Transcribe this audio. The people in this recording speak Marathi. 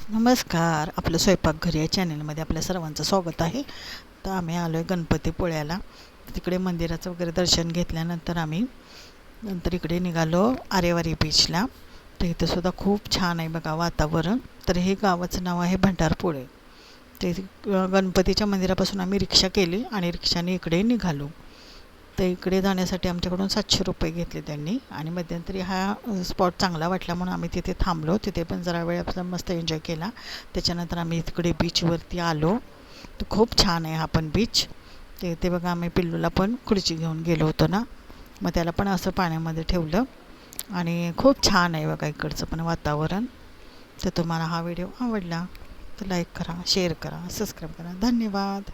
नमस्कार, आपलं स्वयंपाकघर या चॅनलमध्ये आपल्या सर्वांचं स्वागत आहे. तर आम्ही आलो आहे गणपतीपुळ्याला. तिकडे मंदिराचं वगैरे दर्शन घेतल्यानंतर आम्ही नंतर इकडे निघालो आरेवारी बीचला. तर इथं सुद्धा खूप छान आहे बघा वातावरण. तर हे गावाचं नाव आहे भंडारपुळे. ते गणपतीच्या मंदिरापासून आम्ही रिक्षा केली आणि रिक्षाने इकडे निघालो. तर इकडे जाण्यासाठी आमच्याकडून 700 रुपये घेतले त्यांनी. आणि मध्यंतरी हा स्पॉट चांगला वाटला म्हणून आम्ही तिथे थांबलो. तिथे पण जरा वेळ आपला मस्त एन्जॉय केला. त्याच्यानंतर आम्ही तिकडे बीचवरती आलो. तर खूप छान आहे हा पण बीच. ते बघा आम्ही पिल्लूला पण खुर्ची घेऊन गेलो होतो ना, मग त्याला पण असं पाण्यामध्ये ठेवलं. आणि खूप छान आहे बघा इकडचं पण वातावरण. तर तुम्हाला हा व्हिडिओ आवडला तर लाईक करा, शेअर करा, सबस्क्राईब करा. धन्यवाद.